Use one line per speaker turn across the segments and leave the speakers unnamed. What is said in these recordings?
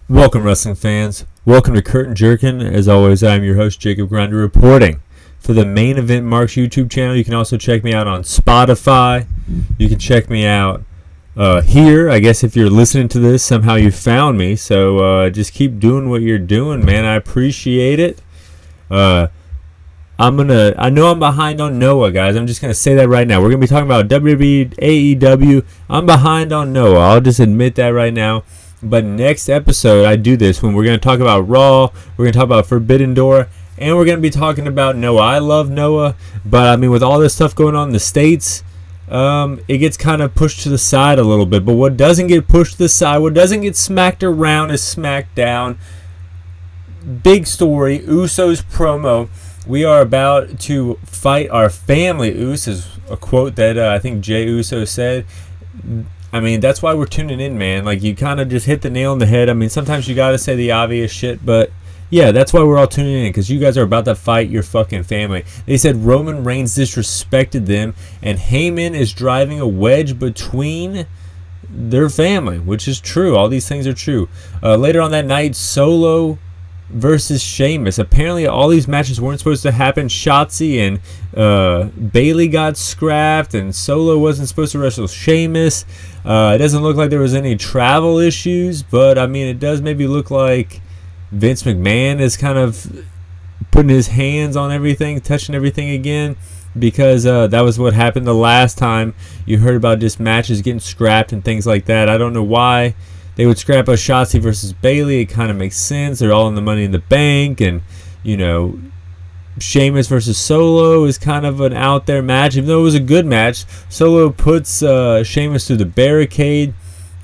Welcome, wrestling fans. Welcome to Curtain Jerkin. As always, I'm your host, Jacob Grondy, reporting for the Main Event Marks YouTube channel. You can also check me out on Spotify. You can check me out here. I guess if you're listening to this, somehow you found me. So just keep doing what you're doing, man. I appreciate it. I know I'm behind on Noah, guys. I'm just going to say that right now. We're going to be talking about WWE, AEW. I'm behind on Noah. I'll just admit that right now. But next episode, I do this when we're going to talk about Raw, we're going to talk about Forbidden Door, and we're going to be talking about Noah. I love Noah, but I mean, with all this stuff going on in the States, it gets kind of pushed to the side a little bit. But what doesn't get pushed to the side, what doesn't get smacked around is Smackdown. Big story, Usos promo. We are about to fight our family. Us is a quote that I think Jey Uso said. I mean, that's why we're tuning in, man. Like, you kind of just hit the nail on the head. I mean, sometimes you got to say the obvious shit, but yeah, that's why we're all tuning in, because you guys are about to fight your fucking family. They said Roman Reigns disrespected them, and Heyman is driving a wedge between their family, which is true. All these things are true. Later on that night, Solo versus Sheamus. Apparently, all these matches weren't supposed to happen. Shotzi and Bayley got scrapped, and Solo wasn't supposed to wrestle Sheamus. It doesn't look like there was any travel issues, but I mean, it does maybe look like Vince McMahon is kind of putting his hands on everything, touching everything again, because that was what happened the last time you heard about just matches getting scrapped and things like that. I don't know why they would scrap a Shotzi versus Bayley. It kind of makes sense. They're all in the Money in the Bank, and you know, Sheamus versus Solo is kind of an out there match, even though it was a good match. Solo puts Sheamus through the barricade.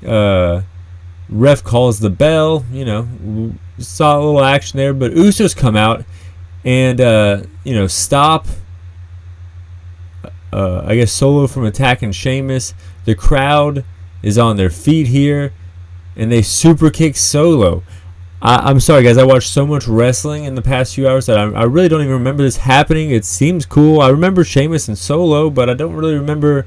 Ref calls the bell. You know, saw a little action there, but Usos come out and stop. I guess Solo from attacking Sheamus. The crowd is on their feet here, and they super kick Solo. I'm sorry, guys. I watched so much wrestling in the past few hours that I really don't even remember this happening. It seems cool. I remember Sheamus and Solo, but I don't really remember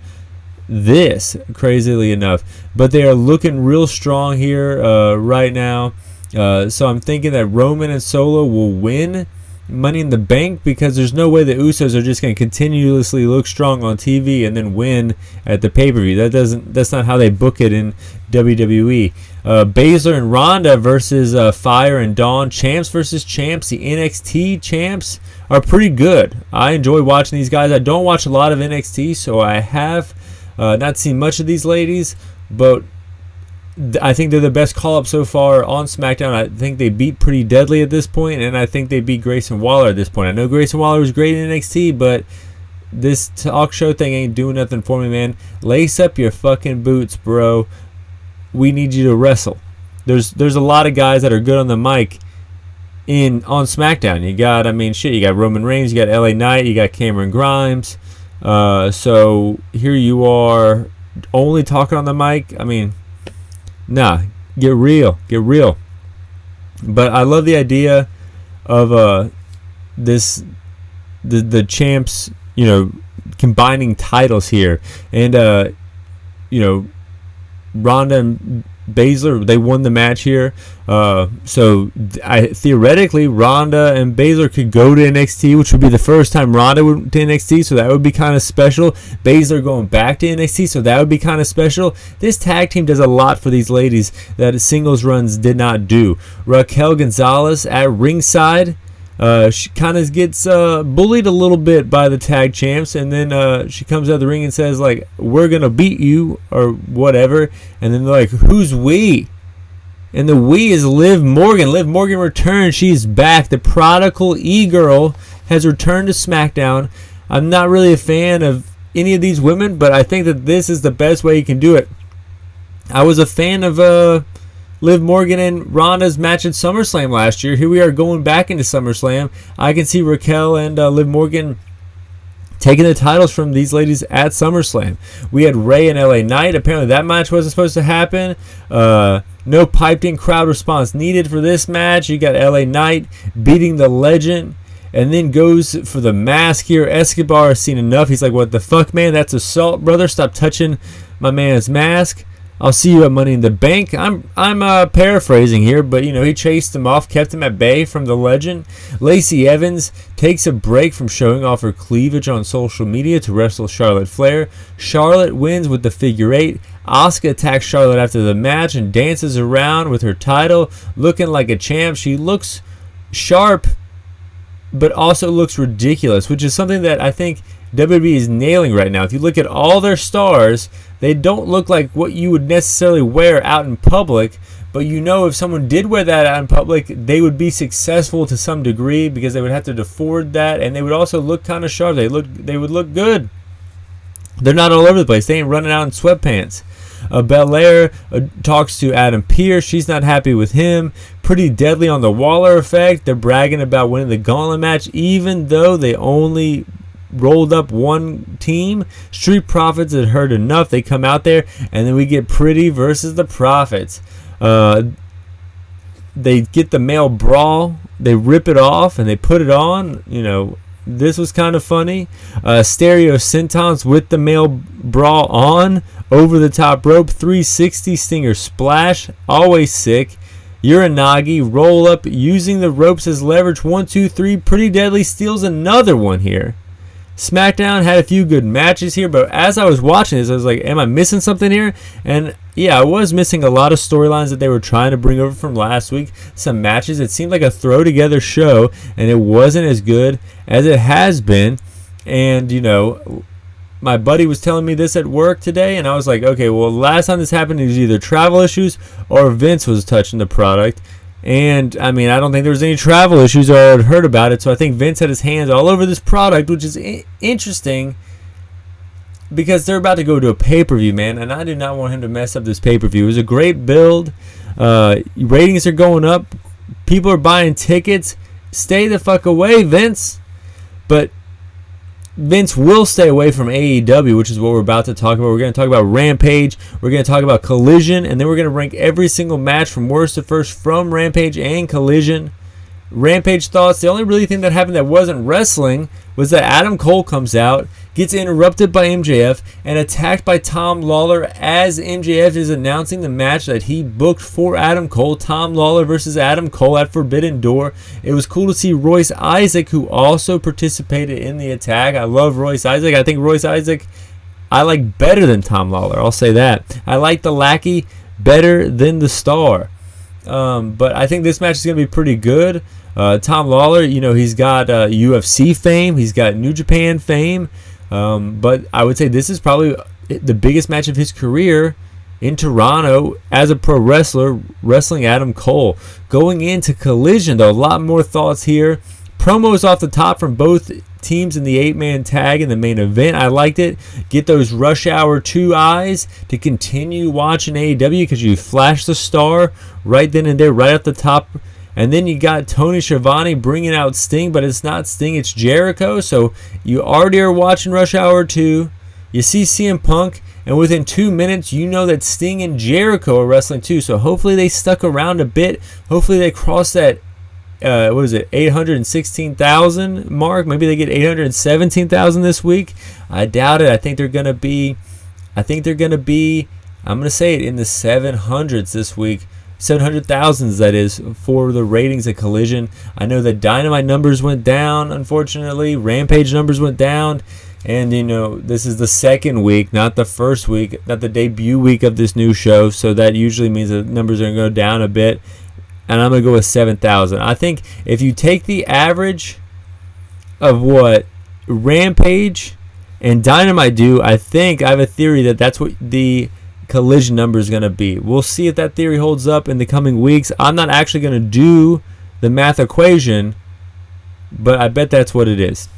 this, crazily enough. But they are looking real strong here right now. So I'm thinking that Roman and Solo will win Money in the Bank, because there's no way the Usos are just going to continuously look strong on TV and then win at the pay-per-view. That's not how they book it in WWE. Baszler and Ronda versus Fire and Dawn. Champs versus champs. The NXT champs are pretty good. I enjoy watching these guys. I don't watch a lot of NXT, so I have not seen much of these ladies, but I think they're the best call-up so far on SmackDown. I think they beat Pretty Deadly at this point, and I think they beat Grayson Waller at this point. I know Grayson Waller was great in NXT, but this talk show thing ain't doing nothing for me, man. Lace up your fucking boots, bro. We need you to wrestle. There's a lot of guys that are good on the mic on SmackDown. You got Roman Reigns, you got LA Knight, you got Cameron Grimes. So here you are only talking on the mic. I mean, nah, get real. But I love the idea of the champs, combining titles here, and Ronda and Baszler, they won the match here. So theoretically, Ronda and Baszler could go to NXT, which would be the first time Ronda went to NXT, so that would be kind of special. Baszler going back to NXT, so that would be kind of special. This tag team does a lot for these ladies that singles runs did not do. Raquel Gonzalez at ringside. She kind of gets bullied a little bit by the tag champs, and then she comes out of the ring and says, like, we're going to beat you, or whatever. And then they're like, who's we? And the we is Liv Morgan. Liv Morgan returned. She's back. The prodigal e-girl has returned to SmackDown. I'm not really a fan of any of these women, but I think that this is the best way you can do it. I was a fan of Liv Morgan and Ronda's match at SummerSlam last year. Here we are going back into SummerSlam. I can see Raquel and Liv Morgan taking the titles from these ladies at SummerSlam. We had Rey and LA Knight. Apparently that match wasn't supposed to happen. No piped in crowd response needed for this match. You got LA Knight beating the Legend, and then goes for the mask here. Escobar has seen enough. He's like, what the fuck, man? That's assault, brother. Stop touching my man's mask. I'll see you at Money in the Bank. I'm paraphrasing here, but he chased him off, kept him at bay from the legend. Lacey Evans takes a break from showing off her cleavage on social media to wrestle Charlotte Flair. Charlotte wins with the figure 8. Asuka attacks Charlotte after the match and dances around with her title, looking like a champ. She looks sharp, but also looks ridiculous, which is something that I think WWE is nailing right now. If you look at all their stars, they don't look like what you would necessarily wear out in public, but if someone did wear that out in public, they would be successful to some degree because they would have to afford that, and they would also look kind of sharp. They would look good. They're not all over the place. They ain't running out in sweatpants. Belair talks to Adam Pearce. She's not happy with him. Pretty Deadly on the Waller effect. They're bragging about winning the gauntlet match, even though they only rolled up one team. Street Profits had heard enough. They come out there, and then we get Pretty versus the Profits. They get the male brawl. They rip it off, and they put it on. This was kind of funny. Stereo Sentence with the male brawl on. Over the top rope. 360 Stinger Splash. Always sick. Uranagi roll up using the ropes as leverage. 1, 2, 3. Pretty Deadly steals another one here. Smackdown had a few good matches here, but as I was watching this, I was like, am I missing something here? And yeah, I was missing a lot of storylines that they were trying to bring over from last week. Some matches. It seemed like a throw-together show, and it wasn't as good as it has been. And, my buddy was telling me this at work today, and I was like, okay, well, last time this happened, it was either travel issues or Vince was touching the product. And, I don't think there was any travel issues or I had heard about it. So I think Vince had his hands all over this product, which is interesting because they're about to go to a pay-per-view, man. And I do not want him to mess up this pay-per-view. It was a great build. Ratings are going up. People are buying tickets. Stay the fuck away, Vince. But Vince will stay away from AEW, which is what we're about to talk about. We're going to talk about Rampage. We're going to talk about Collision. And then we're going to rank every single match from worst to first from Rampage and Collision. Rampage thoughts. The only really thing that happened that wasn't wrestling was that Adam Cole comes out, gets interrupted by MJF, and attacked by Tom Lawler as MJF is announcing the match that he booked for Adam Cole. Tom Lawler versus Adam Cole at Forbidden Door. It was cool to see Royce Isaac, who also participated in the attack. I love Royce Isaac. I think Royce Isaac I like better than Tom Lawler. I'll say that. I like the Lackey better than the Star. But I think this match is going to be pretty good. Tom Lawler, he's got UFC fame. He's got New Japan fame. But I would say this is probably the biggest match of his career in Toronto as a pro wrestler, wrestling Adam Cole. Going into Collision, though, a lot more thoughts here. Promos off the top from both teams in the 8-man tag in the main event. I liked it. Get those Rush Hour 2 eyes to continue watching AEW because you flash the Star right then and there, right at the top. And then you got Tony Schiavone bringing out Sting, but it's not Sting, it's Jericho. So you already are watching Rush Hour 2. You see CM Punk, and within 2 minutes, you know that Sting and Jericho are wrestling too. So hopefully they stuck around a bit. Hopefully they cross that 816,000 mark. Maybe they get 817,000 this week. I doubt it. I think they're gonna be, I'm gonna say it in the 700s this week. 700,000s, that is, for the ratings at Collision. I know that Dynamite numbers went down, unfortunately. Rampage numbers went down. And, this is the second week, not the first week, not the debut week of this new show. So that usually means the numbers are going to go down a bit. And I'm going to go with 7,000. I think if you take the average of what Rampage and Dynamite do, I have a theory that that's what the Collision number is going to be. We'll see if that theory holds up in the coming weeks. I'm not actually going to do the math equation, but I bet that's what it is.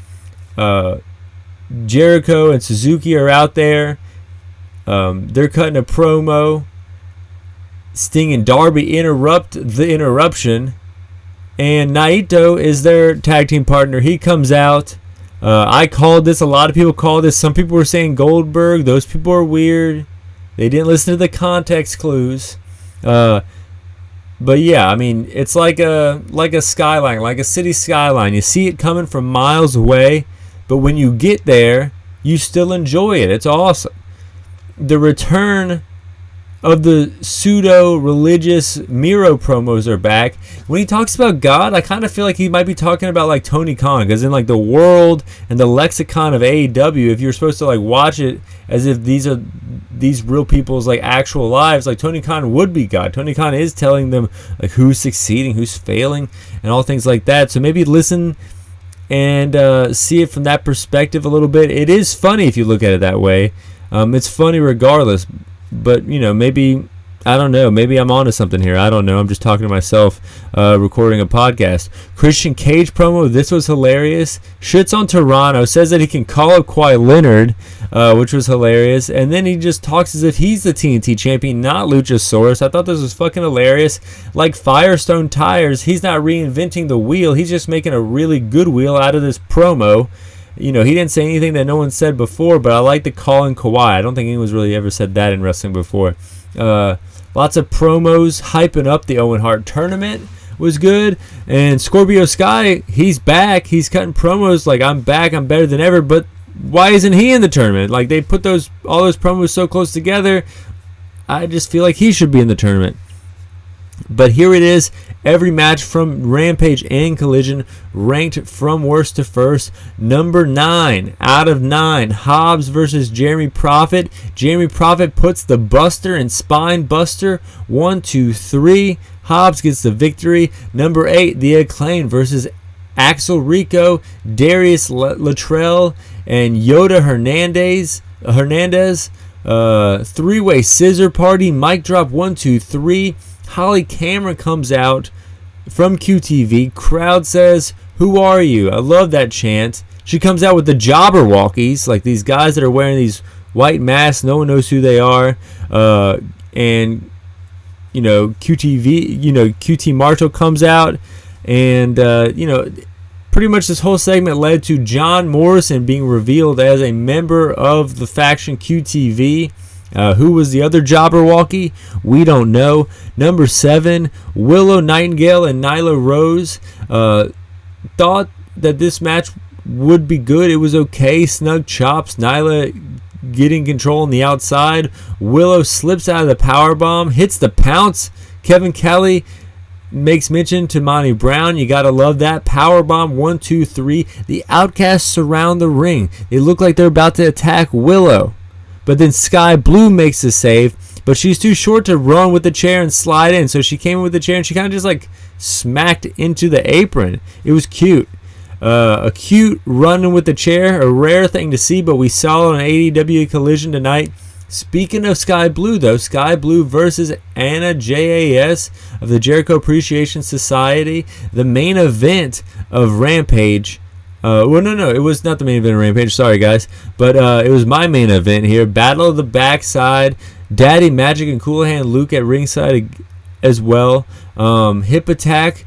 Jericho and Suzuki are out there. They're cutting a promo. Sting and Darby interrupt the interruption. And Naito is their tag team partner. He comes out. I called this. A lot of people called this. Some people were saying Goldberg. Those people are weird. They didn't listen to the context clues. But yeah, it's like a skyline, like a city skyline. You see it coming from miles away, but when you get there, you still enjoy it. It's awesome. The return of the pseudo-religious Miro promos are back. When he talks about God, I kind of feel like he might be talking about like Tony Khan, because in like the world and the lexicon of AEW, if you're supposed to like watch it as if these are these real people's like actual lives, like Tony Khan would be God. Tony Khan is telling them like who's succeeding, who's failing, and all things like that. So maybe listen and see it from that perspective a little bit. It is funny if you look at it that way. It's funny regardless. But, you know, maybe, I don't know, maybe I'm onto something here. I don't know. I'm just talking to myself, recording a podcast. Christian Cage promo, this was hilarious. Shits on Toronto, says that he can call up Kawhi Leonard, which was hilarious. And then he just talks as if he's the TNT champion, not Luchasaurus. I thought this was fucking hilarious. Like Firestone Tires, he's not reinventing the wheel. He's just making a really good wheel out of this promo. You know, he didn't say anything that no one said before, but I like the call in Kawhi. I don't think anyone's really ever said that in wrestling before. Lots of promos hyping up the Owen Hart tournament was good. And Scorpio Sky, he's back. He's cutting promos like, I'm back, I'm better than ever. But why isn't he in the tournament? Like, they put all those promos so close together. I just feel like he should be in the tournament. But here it is. Every match from Rampage and Collision ranked from worst to first. Number 9 out of 9. Hobbs versus Jeremy Prophet. Jeremy Prophet puts the Buster and Spine Buster. 1, 2, 3. Hobbs gets the victory. Number 8, The Acclaim versus Axel Rico, Darius Luttrell, and Yoda Hernandez. Three-way scissor party. Mic drop. 1, 2, 3. Holly Cameron comes out from QTV. Crowd says, "Who are you?" I love that chant. She comes out with the jobber walkies, like these guys that are wearing these white masks. No one knows who they are. And, you know, QT Marshall comes out. And, pretty much this whole segment led to John Morrison being revealed as a member of the faction QTV. Who was the other Jabberwocky? We don't know. Number 7, Willow Nightingale and Nyla Rose. Thought that this match would be good. It was okay. Snug chops. Nyla getting control on the outside. Willow slips out of the powerbomb. Hits the pounce. Kevin Kelly makes mention to Monty Brown. You gotta love that. Powerbomb. 1, 2, 3. The Outcasts surround the ring. They look like they're about to attack Willow. But then Sky Blue makes the save, but she's too short to run with the chair and slide in. So she came in with the chair and she kind of just like smacked into the apron. It was cute. A cute running with the chair, a rare thing to see, but we saw it on AEW Collision tonight. Speaking of Sky Blue, though, Sky Blue versus Anna JAS of the Jericho Appreciation Society, the main event of Rampage. It was not the main event of Rampage. Sorry, guys. But it was my main event here. Battle of the Backside. Daddy Magic and Cool Hand Luke at ringside as well. Hip Attack.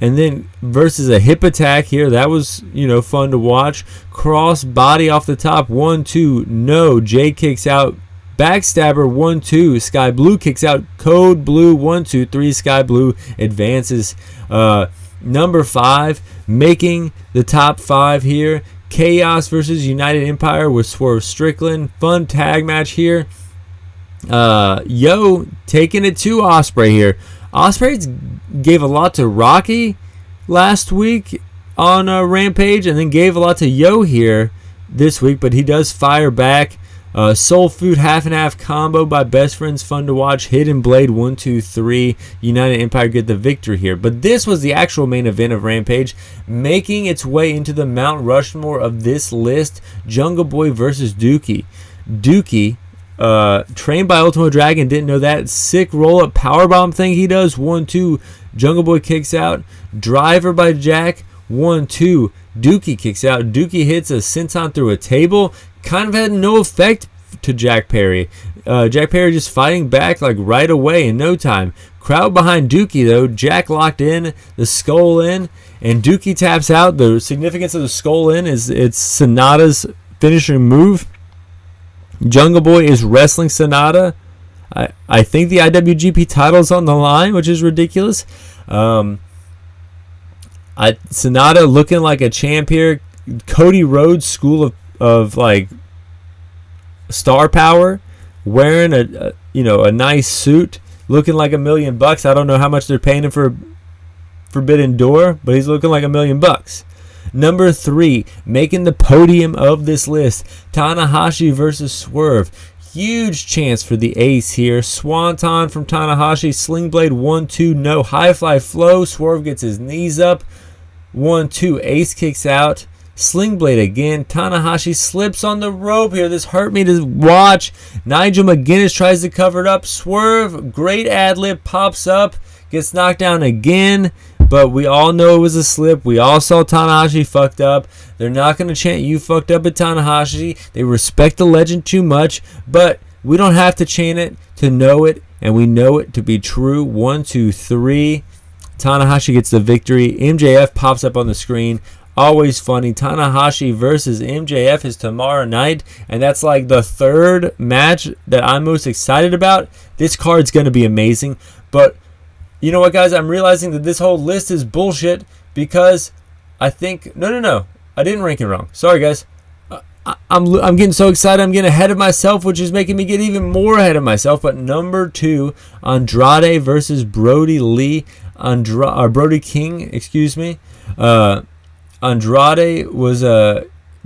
And then versus a Hip Attack here. That was, fun to watch. Cross body off the top. 1, 2. No. Jay kicks out. Backstabber. 1, 2. Sky Blue kicks out. Code Blue. 1, 2, 3. Sky Blue advances. Number 5, making the top 5 here. Chaos versus United Empire with Swerve Strickland. Fun tag match here. Yo taking it to Ospreay here. Ospreay gave a lot to Rocky last week on Rampage, and then gave a lot to Yo here this week, but he does fire back. Soul Food half and half combo by Best Friends, fun to watch. Hidden Blade 1, 2, 3. United Empire get the victory here. But this was the actual main event of Rampage, making its way into the Mount Rushmore of this list. Jungle Boy versus Dookie. Dookie, trained by Ultimo Dragon, didn't know that. Sick roll up powerbomb thing he does. 1, 2. Jungle Boy kicks out. Driver by Jack. 1, 2. Dookie kicks out. Dookie hits a senton through a table. Kind of had no effect to Jack Perry. Jack Perry just fighting back like right away in no time. Crowd behind Dookie though. Jack locked in, the skull in, and Dookie taps out. The significance of the skull in is it's Sonata's finishing move. Jungle Boy is wrestling Sonata. I think the IWGP title's on the line, which is ridiculous. Sonata looking like a champ here. Cody Rhodes school of like star power, wearing a nice suit, looking like $1 million. I don't know how much they're paying him for Forbidden Door, but he's looking like $1 million. Number 3, making the podium of this list, Tanahashi versus Swerve. Huge chance for the ace here. Swanton from Tanahashi. Sling Blade 1-2. No high fly flow. Swerve gets his knees up. 1-2. Ace kicks out. Sling Blade again. Tanahashi slips on the rope here. This hurt me to watch. Nigel McGuinness tries to cover it up. Swerve, great ad lib, pops up. Gets knocked down again. But we all know it was a slip. We all saw Tanahashi fucked up. They're not going to chant you fucked up at Tanahashi. They respect the legend too much. But we don't have to chant it to know it. And we know it to be true. 1, 2, 3. Tanahashi gets the victory. MJF pops up on the screen. Always funny. Tanahashi versus MJF is tomorrow night. And that's like the 3rd match that I'm most excited about. This card's going to be amazing. But you know what, guys? I'm realizing that this whole list is bullshit because I think... No. I didn't rank it wrong. Sorry, guys. I'm getting so excited. I'm getting ahead of myself, which is making me get even more ahead of myself. But number 2, Andrade versus Brody Lee. Brody King, excuse me. Andrade was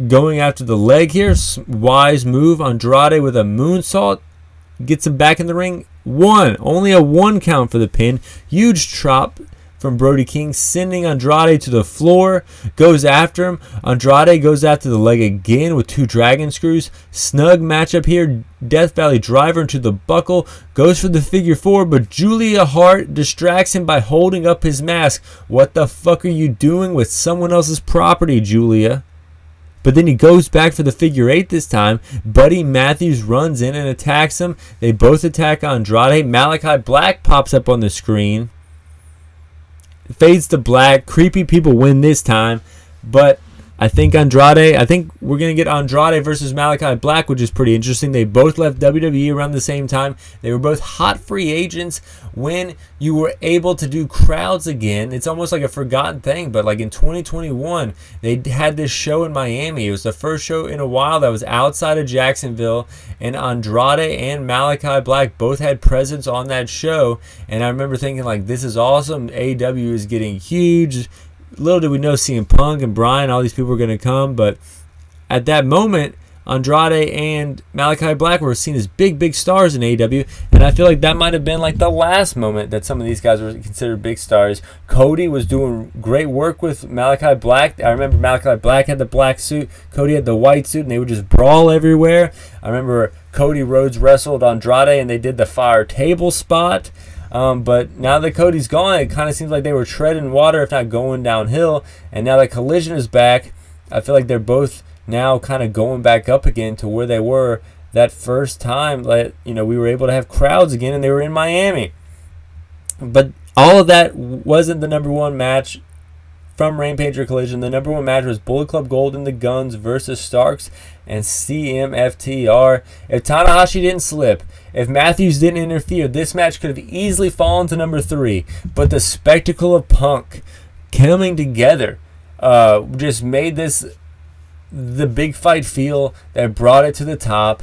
going after the leg here. Wise move. Andrade with a moonsault. Gets him back in the ring. Only a 1 count for the pin. Huge chop from Brody King, sending Andrade to the floor. Goes after him. Andrade goes after the leg again with 2 dragon screws. Snug matchup here. Death Valley driver into the buckle. Goes for the figure 4, but Julia Hart distracts him by holding up his mask. What the fuck are you doing with someone else's property, Julia? But then he goes back for the figure 8 this time. Buddy Matthews runs in and attacks him. They both attack Andrade. Malachi Black pops up on the screen. Fades to black. Creepy people win this time. But I think we're going to get Andrade versus Malachi Black, which is pretty interesting. They both left WWE around the same time. They were both hot free agents when you were able to do crowds again. It's almost like a forgotten thing, but like in 2021, they had this show in Miami. It was the first show in a while that was outside of Jacksonville, and Andrade and Malachi Black both had presence on that show. And I remember thinking, like, this is awesome. AEW is getting huge. Little did we know CM Punk and Bryan, all these people were going to come, but at that moment, Andrade and Malachi Black were seen as big stars in AEW, and I feel like that might have been like the last moment that some of these guys were considered big stars. Cody was doing great work with Malachi Black. I remember Malachi Black had the black suit, Cody had the white suit, and they would just brawl everywhere. I remember Cody Rhodes wrestled Andrade, and they did the fire table spot. But now that Cody's gone, it kind of seems like they were treading water, if not going downhill. And now that Collision is back, I feel like they're both now kind of going back up again to where they were that first time that, we were able to have crowds again, and they were in Miami. But all of that wasn't the number 1 match from Rampage or Collision. The number 1 match was Bullet Club Gold and the Guns versus Starks and CMFTR. If Tanahashi didn't slip, if Matthews didn't interfere, this match could have easily fallen to number 3. But the spectacle of Punk coming together just made this the big fight feel that brought it to the top.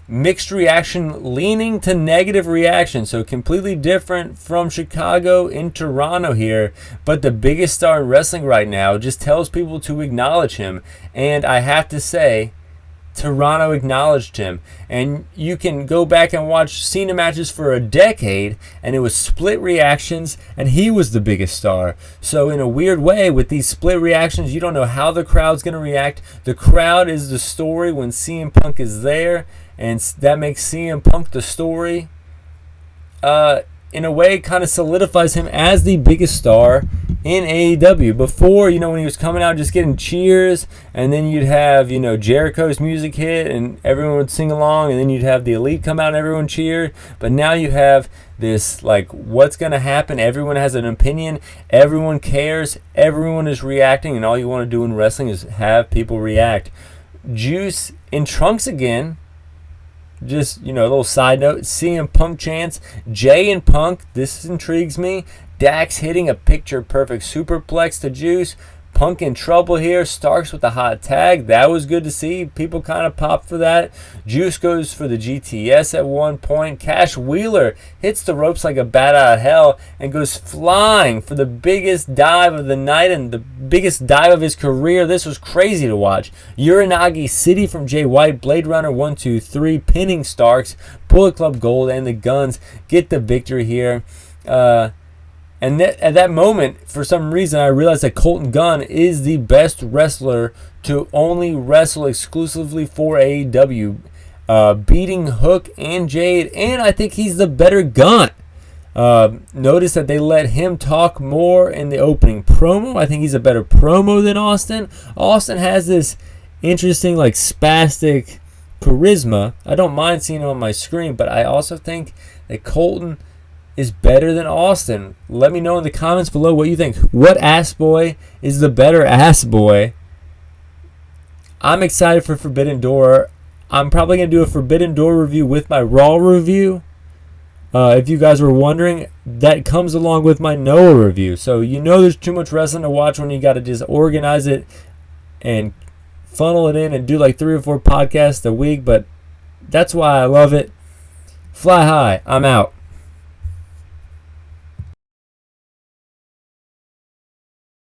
Mixed reaction leaning to negative reaction, so completely different from Chicago in Toronto here. But the biggest star in wrestling right now just tells people to acknowledge him, and I have to say, Toronto acknowledged him. And you can go back and watch Cena matches for a decade, and it was split reactions, and he was the biggest star. So in a weird way, with these split reactions, you don't know how the crowd's going to react. The crowd is the story when CM Punk is there, and that makes CM Punk the story. In a way, kind of solidifies him as the biggest star in AEW. Before, when he was coming out just getting cheers, and then you'd have, Jericho's music hit and everyone would sing along, and then you'd have the Elite come out and everyone cheered. But now you have this, like, what's going to happen? Everyone has an opinion. Everyone cares. Everyone is reacting, and all you want to do in wrestling is have people react. Juice in trunks again. Just, a little side note, CM Punk chants, Jay and Punk, this intrigues me. Dax hitting a picture-perfect superplex to Juice. Punk in trouble here. Starks with the hot tag. That was good to see. People kind of popped for that. Juice goes for the GTS at one point. Cash Wheeler hits the ropes like a bat out of hell and goes flying for the biggest dive of the night and the biggest dive of his career. This was crazy to watch. Uranagi City from Jay White. Blade Runner 1, 2, 3 pinning Starks. Bullet Club Gold and the Guns get the victory here. And at that moment, for some reason, I realized that Colton Gunn is the best wrestler to only wrestle exclusively for AEW, beating Hook and Jade, and I think he's the better Gunn. Notice that they let him talk more in the opening promo. I think he's a better promo than Austin. Austin has this interesting, like, spastic charisma. I don't mind seeing him on my screen, but I also think that Colton is better than Austin. Let me know in the comments below what you think. What ass boy is the better ass boy? I'm excited for Forbidden Door. I'm probably going to do a Forbidden Door review with my Raw review. If you guys were wondering, that comes along with my Noah review. So you know there's too much wrestling to watch when you got to just organize it and funnel it in and do like 3 or 4 podcasts a week. But that's why I love it. Fly high. I'm out.